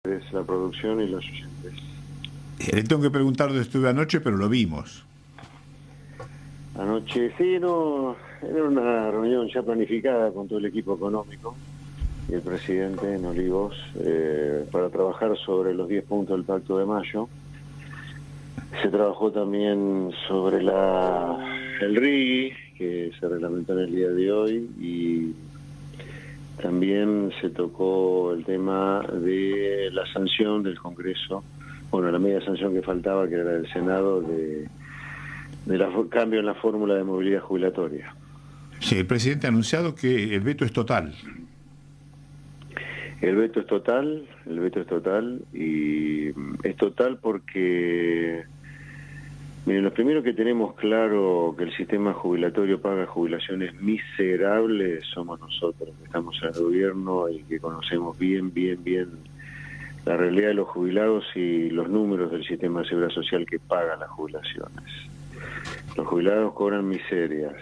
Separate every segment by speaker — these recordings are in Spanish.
Speaker 1: Es la producción y los oyentes.
Speaker 2: Le tengo que preguntar dónde estuve anoche, pero lo vimos.
Speaker 1: Anoche, sí, no, era una reunión ya planificada con todo el equipo económico y el presidente en Olivos para trabajar sobre los 10 puntos del Pacto de Mayo. Se trabajó también sobre el RIGI, que se reglamentó en el día de hoy, y también se tocó el tema de la sanción del Congreso, bueno, la media sanción que faltaba, que era del Senado, de cambio en la fórmula de movilidad jubilatoria.
Speaker 2: Sí, el presidente ha anunciado que el veto es total.
Speaker 1: El veto es total y es total porque, miren, los primeros que tenemos claro que el sistema jubilatorio paga jubilaciones miserables somos nosotros, que estamos en el gobierno y que conocemos bien la realidad de los jubilados y los números del sistema de seguridad social que paga las jubilaciones. Los jubilados cobran miserias.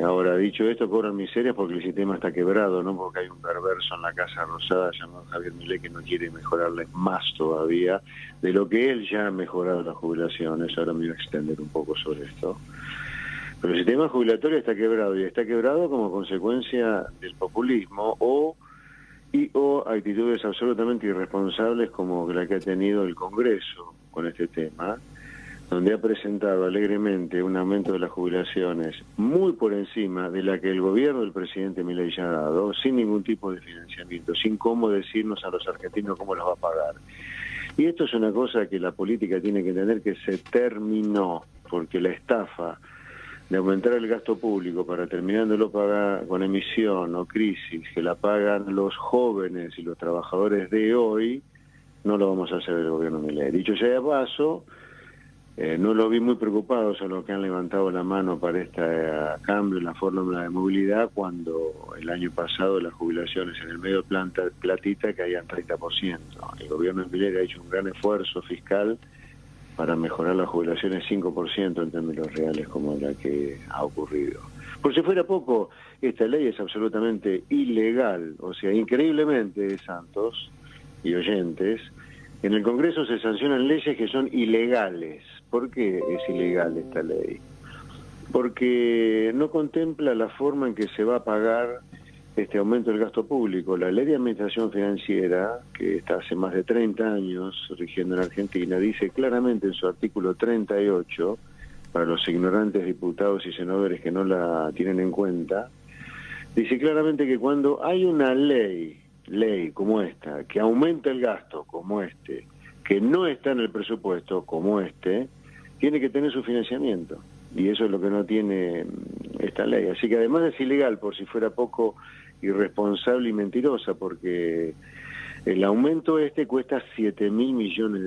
Speaker 1: Ahora, dicho esto, cobran miserias porque el sistema está quebrado, no porque hay un perverso en la Casa Rosada llamado Javier Milei que no quiere mejorarle más todavía de lo que él ya ha mejorado las jubilaciones. Ahora me voy a extender un poco sobre esto. Pero el sistema jubilatorio está quebrado, y está quebrado como consecuencia del populismo o actitudes absolutamente irresponsables como la que ha tenido el Congreso con este tema, donde ha presentado alegremente un aumento de las jubilaciones muy por encima de la que el gobierno del presidente Milei ya ha dado, sin ningún tipo de financiamiento, sin cómo decirnos a los argentinos cómo las va a pagar. Y esto es una cosa que la política tiene que entender, que se terminó, porque la estafa de aumentar el gasto público para terminándolo pagar con emisión o crisis, que la pagan los jóvenes y los trabajadores de hoy, no lo vamos a hacer el gobierno Milei. Dicho sea de paso, no lo vi muy preocupados a los que han levantado la mano para este cambio en la fórmula de movilidad, cuando el año pasado las jubilaciones en el medio platita caían 30%. El gobierno de Milei ha hecho un gran esfuerzo fiscal para mejorar las jubilaciones 5% en términos reales, como la que ha ocurrido. Por si fuera poco, esta ley es absolutamente ilegal. O sea, increíblemente, Santos y oyentes, en el Congreso se sancionan leyes que son ilegales. ¿Por qué es ilegal esta ley? Porque no contempla la forma en que se va a pagar este aumento del gasto público. La ley de administración financiera, que está hace más de 30 años rigiendo en Argentina, dice claramente en su artículo 38, para los ignorantes diputados y senadores que no la tienen en cuenta, dice claramente que cuando hay una ley como esta, que aumenta el gasto como este, que no está en el presupuesto como este, tiene que tener su financiamiento. Y eso es lo que no tiene esta ley. Así que además es ilegal, por si fuera poco, irresponsable y mentirosa, porque el aumento cuesta $7.000 millones,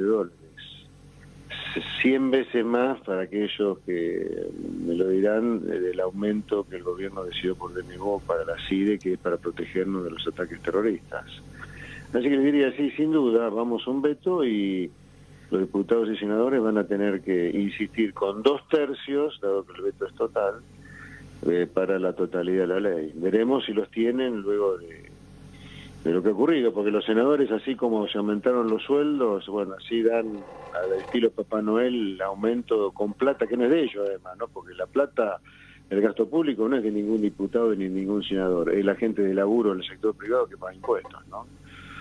Speaker 1: 100 veces más, para aquellos que me lo dirán, del aumento que el gobierno decidió por denegó para la CIDE, que es para protegernos de los ataques terroristas. Así que les diría, sí, sin duda, vamos a un veto, y los diputados y senadores van a tener que insistir con 2/3, dado que el veto es total, para la totalidad de la ley. Veremos si los tienen luego de lo que ha ocurrido, porque los senadores, así como se aumentaron los sueldos, bueno, así dan al estilo Papá Noel aumento con plata que no es de ellos, además, ¿no? Porque la plata, el gasto público no es de ningún diputado ni ningún senador, es la gente de laburo en el sector privado que paga impuestos, ¿no?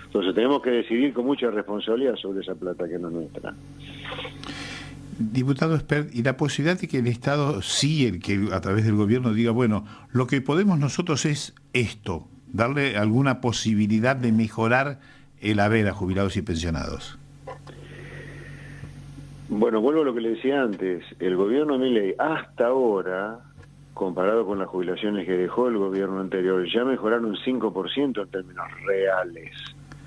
Speaker 1: Entonces tenemos que decidir con mucha responsabilidad sobre esa plata que no es nuestra.
Speaker 2: Diputado Espert, y la posibilidad de que el Estado, sí, el que a través del gobierno diga, bueno, lo que podemos nosotros es esto, darle alguna posibilidad de mejorar el haber a jubilados y pensionados.
Speaker 1: Bueno, vuelvo a lo que le decía antes. El gobierno Milei hasta ahora, comparado con las jubilaciones que dejó el gobierno anterior, ya mejoraron un 5% en términos reales.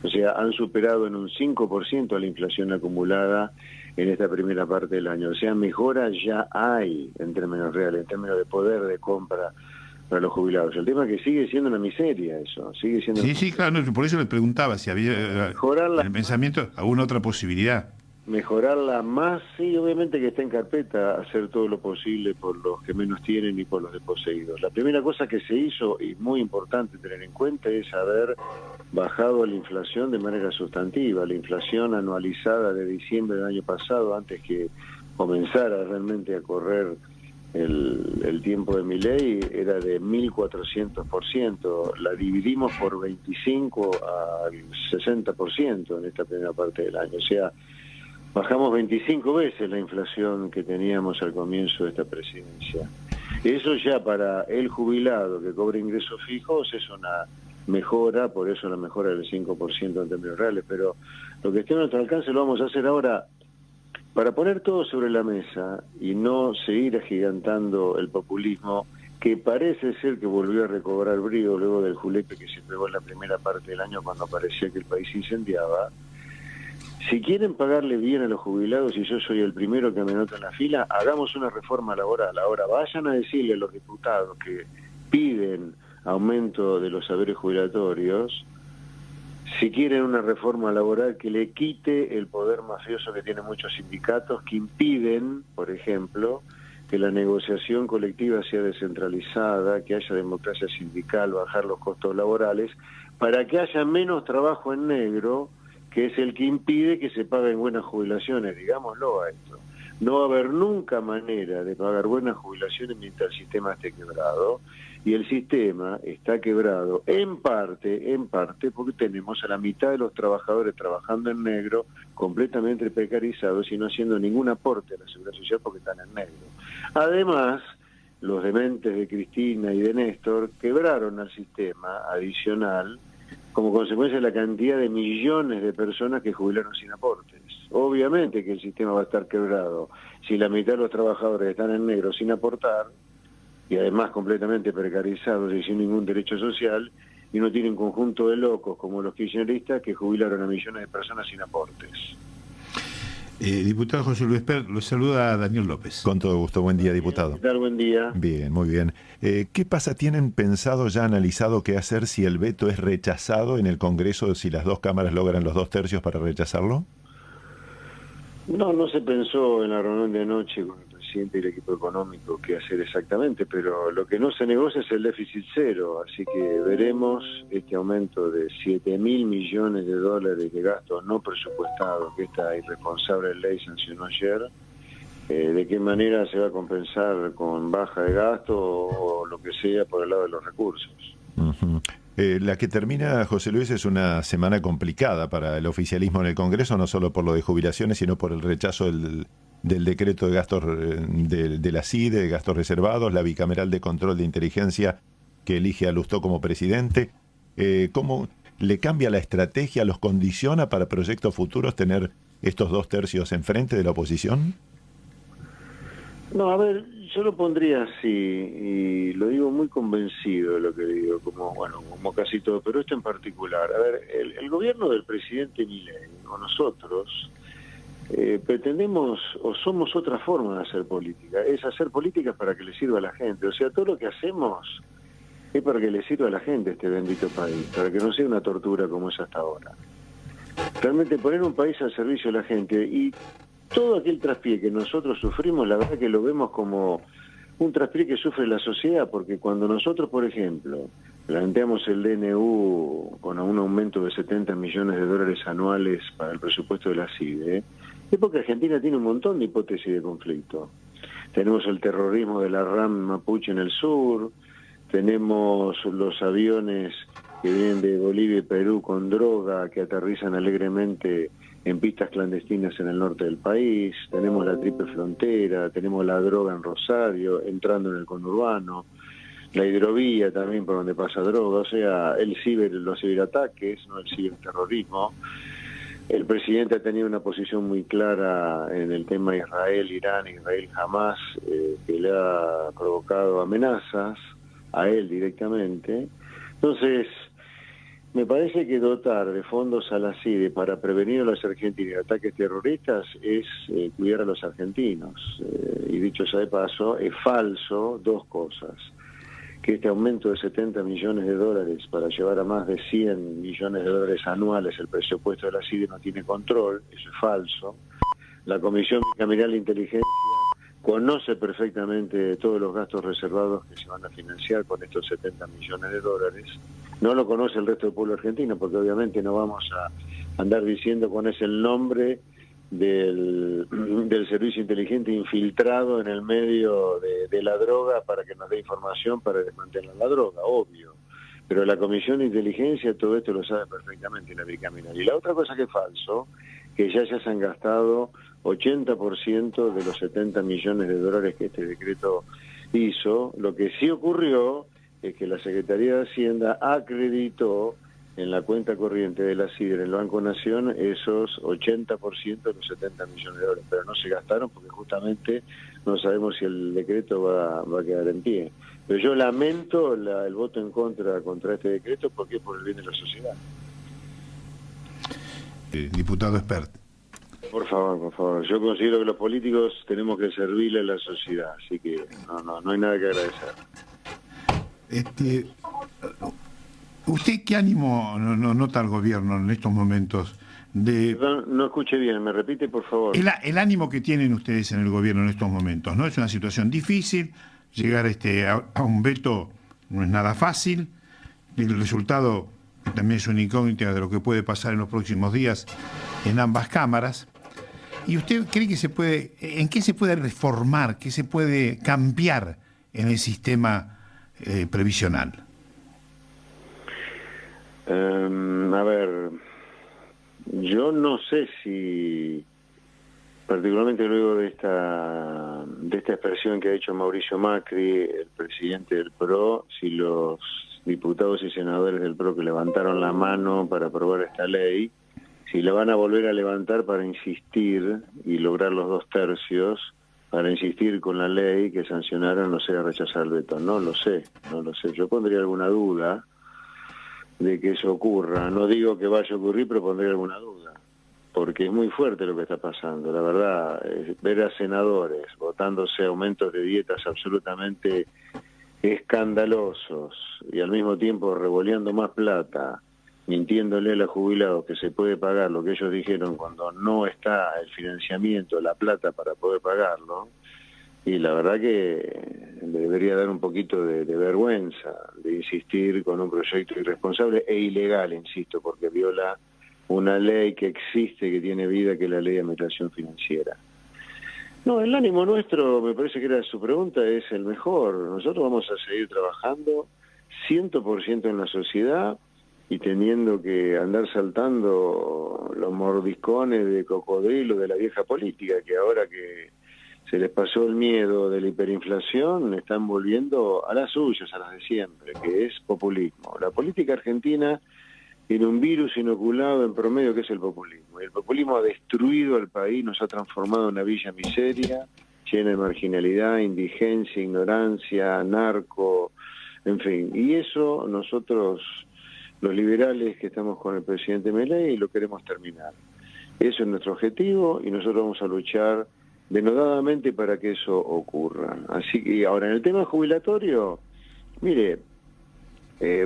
Speaker 1: O sea, han superado en un 5% la inflación acumulada en esta primera parte del año. O sea, mejora ya hay en términos reales, en términos de poder de compra para los jubilados. El tema es que sigue siendo una miseria eso, sigue siendo...
Speaker 2: Sí, claro, no, por eso le preguntaba si había el pensamiento, alguna otra posibilidad.
Speaker 1: mejorarla más, sí, obviamente que está en carpeta, hacer todo lo posible por los que menos tienen y por los desposeídos. La primera cosa que se hizo, y muy importante tener en cuenta, es haber bajado la inflación de manera sustantiva. La inflación anualizada de diciembre del año pasado, antes que comenzara realmente a correr el tiempo de Milei, era de 1.400%. La dividimos por 25 al 60% en esta primera parte del año. O sea, bajamos 25 veces la inflación que teníamos al comienzo de esta presidencia. Eso ya para el jubilado que cobra ingresos fijos es una mejora, por eso la mejora del 5% en términos reales, pero lo que esté a nuestro alcance lo vamos a hacer ahora para poner todo sobre la mesa y no seguir agigantando el populismo, que parece ser que volvió a recobrar brío luego del julepe que se pegó en la primera parte del año cuando parecía que el país se incendiaba. Si quieren pagarle bien a los jubilados, y yo soy el primero que me anoto en la fila, hagamos una reforma laboral. Ahora vayan a decirle a los diputados que piden aumento de los saberes jubilatorios, si quieren una reforma laboral que le quite el poder mafioso que tienen muchos sindicatos, que impiden, por ejemplo, que la negociación colectiva sea descentralizada, que haya democracia sindical, bajar los costos laborales, para que haya menos trabajo en negro, que es el que impide que se paguen buenas jubilaciones, digámoslo a esto. No va a haber nunca manera de pagar buenas jubilaciones mientras el sistema esté quebrado, y el sistema está quebrado en parte, porque tenemos a la mitad de los trabajadores trabajando en negro, completamente precarizados y no haciendo ningún aporte a la seguridad social porque están en negro. Además, los dementes de Cristina y de Néstor quebraron al sistema adicional como consecuencia de la cantidad de millones de personas que jubilaron sin aportes. Obviamente que el sistema va a estar quebrado si la mitad de los trabajadores están en negro sin aportar, y además completamente precarizados y sin ningún derecho social, y no tienen conjunto de locos como los kirchneristas que jubilaron a millones de personas sin aportes.
Speaker 2: Diputado José Luis Per, lo saluda Daniel López.
Speaker 3: Con todo gusto, buen día, diputado.
Speaker 1: ¿Qué tal? Buen día.
Speaker 3: Bien, muy bien. ¿Qué pasa? ¿Tienen pensado, ya analizado qué hacer si el veto es rechazado en el Congreso, si las dos cámaras logran los 2/3 para rechazarlo?
Speaker 1: No se pensó en la reunión de anoche con el presidente y el equipo económico qué hacer exactamente, pero lo que no se negocia es el déficit cero, así que veremos este aumento de 7.000 millones de dólares de gasto no presupuestado que esta irresponsable ley sancionó ayer, de qué manera se va a compensar con baja de gasto o lo que sea por el lado de los recursos.
Speaker 3: Uh-huh. La que termina, José Luis, es una semana complicada para el oficialismo en el Congreso, no solo por lo de jubilaciones, sino por el rechazo del decreto de gastos de la CIDE, de gastos reservados, la bicameral de control de inteligencia que elige a Lustó como presidente. ¿Cómo le cambia la estrategia, los condiciona para proyectos futuros tener estos 2/3 enfrente de la oposición?
Speaker 1: No, a ver, yo lo pondría así, y lo digo muy convencido de lo que digo, como casi todo, pero esto en particular. A ver, el gobierno del presidente Milei, o nosotros, pretendemos o somos otra forma de hacer política, es hacer política para que le sirva a la gente. O sea, todo lo que hacemos es para que le sirva a la gente este bendito país, para que no sea una tortura como es hasta ahora. Realmente poner un país al servicio de la gente, y todo aquel traspié que nosotros sufrimos, la verdad que lo vemos como un traspié que sufre la sociedad, porque cuando nosotros, por ejemplo, planteamos el DNU con un aumento de 70 millones de dólares anuales para el presupuesto de la CIDE, es porque Argentina tiene un montón de hipótesis de conflicto. Tenemos el terrorismo de la RAM Mapuche en el sur, tenemos los aviones que vienen de Bolivia y Perú con droga que aterrizan alegremente en pistas clandestinas en el norte del país, tenemos la triple frontera, tenemos la droga en Rosario, entrando en el conurbano, la hidrovía también por donde pasa droga, o sea, los ciberataques, no el ciberterrorismo. El presidente ha tenido una posición muy clara en el tema Israel, Irán, Israel-Hamás, que le ha provocado amenazas a él directamente. Entonces, me parece que dotar de fondos a la CIDE para prevenir a los argentinos de ataques terroristas es cuidar a los argentinos. Y dicho sea de paso, es falso dos cosas. Que este aumento de 70 millones de dólares para llevar a más de 100 millones de dólares anuales el presupuesto de la CIDE no tiene control, eso es falso. la Comisión Bicameral de Inteligencia conoce perfectamente todos los gastos reservados que se van a financiar con estos 70 millones de dólares. No lo conoce el resto del pueblo argentino, porque obviamente no vamos a andar diciendo cuál es el nombre del servicio inteligente infiltrado en el medio de la droga para que nos dé información para desmantelar la droga, obvio. Pero la Comisión de Inteligencia todo esto lo sabe perfectamente, la bicameral. Y la otra cosa que es falso, que ya se han gastado 80% de los 70 millones de dólares que este decreto hizo. Lo que sí ocurrió es que la Secretaría de Hacienda acreditó en la cuenta corriente de la CIDR, en el Banco Nación, esos 80% de los 70 millones de dólares, pero no se gastaron porque justamente no sabemos si el decreto va a quedar en pie. Pero yo lamento el voto en contra este decreto porque es por el bien de la sociedad.
Speaker 2: Diputado Espert.
Speaker 1: Por favor. Yo considero que los políticos tenemos que servirle a la sociedad, así que no hay nada que agradecer.
Speaker 2: ¿Usted qué ánimo nota al gobierno en estos momentos?
Speaker 1: No escuché bien, ¿me repite, por favor?
Speaker 2: El ánimo que tienen ustedes en el gobierno en estos momentos, ¿no? Es una situación difícil, llegar a un veto no es nada fácil, el resultado también es una incógnita de lo que puede pasar en los próximos días en ambas cámaras. ¿Y usted cree que en qué se puede reformar, qué se puede cambiar en el sistema previsional?
Speaker 1: A ver, yo no sé si, particularmente luego de esta expresión que ha hecho Mauricio Macri, el presidente del PRO, si los diputados y senadores del PRO que levantaron la mano para aprobar esta ley, si la van a volver a levantar para insistir y lograr los 2/3 para insistir con la ley que sancionaron, no sé, a rechazar el veto. No lo sé. Yo pondría alguna duda de que eso ocurra. No digo que vaya a ocurrir, pero pondría alguna duda, porque es muy fuerte lo que está pasando. La verdad, ver a senadores votándose aumentos de dietas absolutamente escandalosos y al mismo tiempo revoleando más plata, mintiéndole a los jubilados que se puede pagar lo que ellos dijeron cuando no está el financiamiento, la plata para poder pagarlo, y la verdad que le debería dar un poquito de vergüenza de insistir con un proyecto irresponsable e ilegal, insisto, porque viola una ley que existe, que tiene vida, que es la ley de administración financiera. No, el ánimo nuestro, me parece que era su pregunta, es el mejor. Nosotros vamos a seguir trabajando 100% en la sociedad y teniendo que andar saltando los mordiscones de cocodrilo de la vieja política, que ahora que se les pasó el miedo de la hiperinflación, están volviendo a las suyas, a las de siempre, que es populismo. La política argentina tiene un virus inoculado en promedio que es el populismo. Y el populismo ha destruido al país, nos ha transformado en una villa miseria, llena de marginalidad, indigencia, ignorancia, narco, en fin. Y eso nosotros, los liberales que estamos con el presidente Milei, lo queremos terminar. Eso es nuestro objetivo y nosotros vamos a luchar denodadamente para que eso ocurra. Así que ahora, en el tema jubilatorio, mire,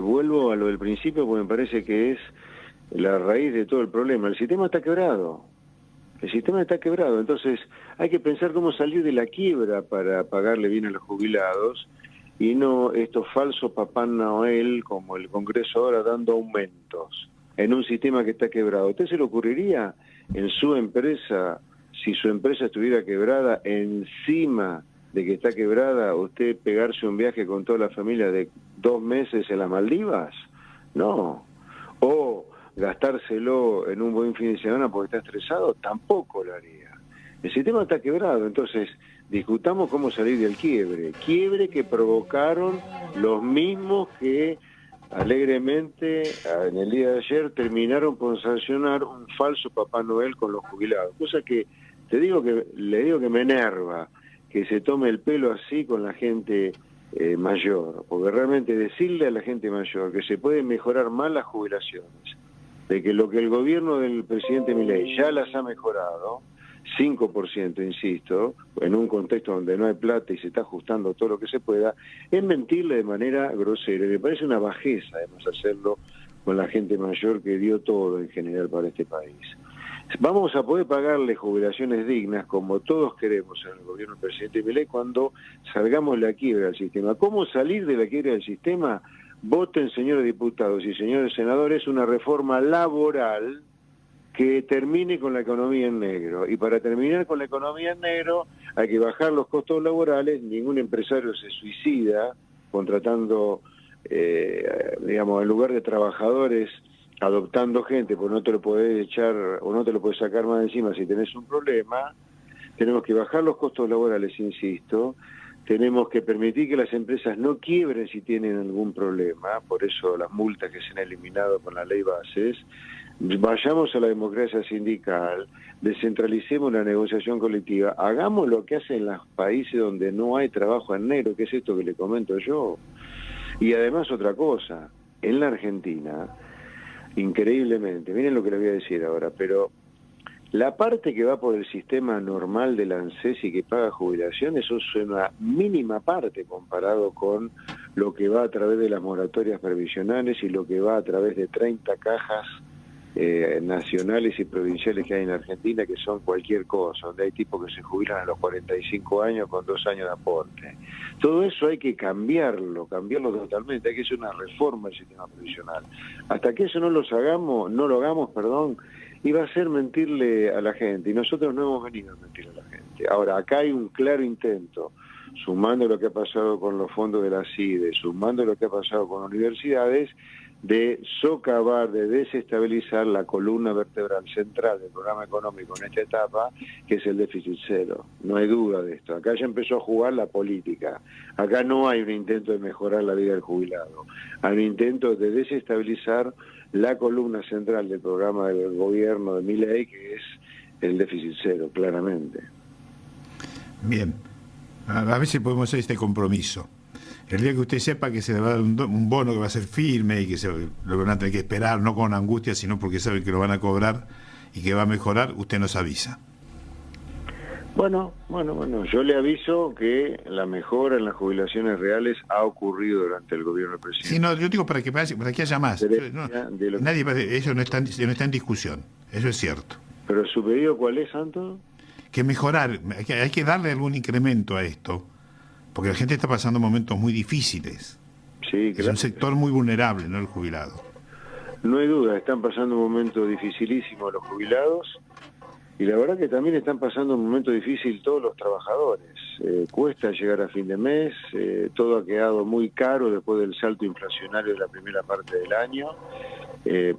Speaker 1: vuelvo a lo del principio porque me parece que es la raíz de todo el problema. El sistema está quebrado. Entonces hay que pensar cómo salir de la quiebra para pagarle bien a los jubilados y no estos falsos Papá Noel como el Congreso ahora dando aumentos en un sistema que está quebrado. ¿A usted se le ocurriría en su empresa, si su empresa estuviera quebrada, encima de que está quebrada, usted pegarse un viaje con toda la familia de 2 meses en las Maldivas? No. O gastárselo en un buen fin de semana porque está estresado, tampoco lo haría. El sistema está quebrado, entonces discutamos cómo salir del quiebre que provocaron los mismos que alegremente en el día de ayer terminaron por sancionar un falso Papá Noel con los jubilados, cosa que le digo que me enerva que se tome el pelo así con la gente mayor, porque realmente decirle a la gente mayor que se pueden mejorar más las jubilaciones, de que lo que el gobierno del presidente Milei ya las ha mejorado, 5%, insisto, en un contexto donde no hay plata y se está ajustando todo lo que se pueda, es mentirle de manera grosera. Me parece una bajeza, además, hacerlo con la gente mayor que dio todo en general para este país. Vamos a poder pagarle jubilaciones dignas, como todos queremos en el gobierno del presidente Milei, cuando salgamos de la quiebra del sistema. ¿Cómo salir de la quiebra del sistema? Voten, señores diputados y señores senadores, una reforma laboral que termine con la economía en negro. Y para terminar con la economía en negro hay que bajar los costos laborales. Ningún empresario se suicida contratando, digamos, en lugar de trabajadores, adoptando gente, porque no te lo podés echar o no te lo podés sacar más de encima si tenés un problema. Tenemos que bajar los costos laborales, insisto. Tenemos que permitir que las empresas no quiebren si tienen algún problema, por eso las multas que se han eliminado con la ley Bases. Vayamos a la democracia sindical, descentralicemos la negociación colectiva, hagamos lo que hacen los países donde no hay trabajo en negro, que es esto que le comento yo. Y además otra cosa, en la Argentina, increíblemente, miren lo que les voy a decir ahora, pero la parte que va por el sistema normal del ANSES y que paga jubilación, eso es una mínima parte comparado con lo que va a través de las moratorias previsionales y lo que va a través de 30 cajas nacionales y provinciales que hay en Argentina, que son cualquier cosa, donde hay tipos que se jubilan a los 45 años con 2 años de aporte. Todo eso hay que cambiarlo totalmente, hay que hacer una reforma del sistema previsional. Hasta que eso no lo hagamos, y va a ser mentirle a la gente, y nosotros no hemos venido a mentir a la gente. Ahora, acá hay un claro intento, sumando lo que ha pasado con los fondos de la CIDE, sumando lo que ha pasado con universidades, de socavar, de desestabilizar la columna vertebral central del programa económico en esta etapa, que es el déficit cero. No hay duda de esto. Acá ya empezó a jugar la política. Acá no hay un intento de mejorar la vida del jubilado. Hay un intento de desestabilizar la columna central del programa del gobierno de Milei, que es el déficit cero, claramente.
Speaker 2: Bien. A veces podemos hacer este compromiso. El día que usted sepa que se le va a dar un bono que va a ser firme y que lo van a tener que esperar, no con angustia, sino porque saben que lo van a cobrar y que va a mejorar, usted nos avisa.
Speaker 1: Bueno, yo le aviso que la mejora en las jubilaciones reales ha ocurrido durante el gobierno del presidente.
Speaker 2: Sí, no, yo digo para que haya más. Eso no está en discusión, eso es cierto.
Speaker 1: ¿Pero su pedido cuál es, Santo?
Speaker 2: Que mejorar, hay que darle algún incremento a esto, porque la gente está pasando momentos muy difíciles.
Speaker 1: Sí, claro.
Speaker 2: Es un sector muy vulnerable, ¿no? El jubilado.
Speaker 1: No hay duda, están pasando un momento dificilísimo los jubilados, y la verdad que también están pasando un momento difícil todos los trabajadores. Cuesta llegar a fin de mes, todo ha quedado muy caro después del salto inflacionario de la primera parte del año.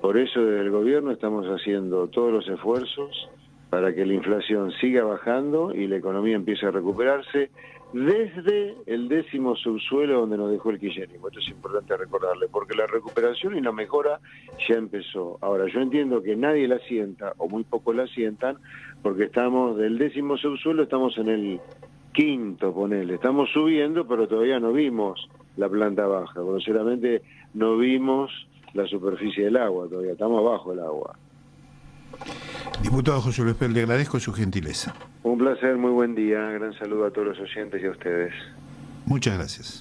Speaker 1: Por eso desde el gobierno estamos haciendo todos los esfuerzos para que la inflación siga bajando y la economía empiece a recuperarse desde el 10º subsuelo donde nos dejó el kirchnerismo. Esto es importante recordarle, porque la recuperación y la mejora ya empezó. Ahora, yo entiendo que nadie la sienta, o muy pocos la sientan, porque estamos del 10º subsuelo, estamos en el 5º, ponele. Estamos subiendo, pero todavía no vimos la planta baja. Groseramente no vimos la superficie del agua todavía, estamos abajo del agua.
Speaker 2: Diputado José Luis Pérez, le agradezco su gentileza.
Speaker 1: Un placer, muy buen día. Gran saludo a todos los oyentes y a ustedes.
Speaker 2: Muchas gracias.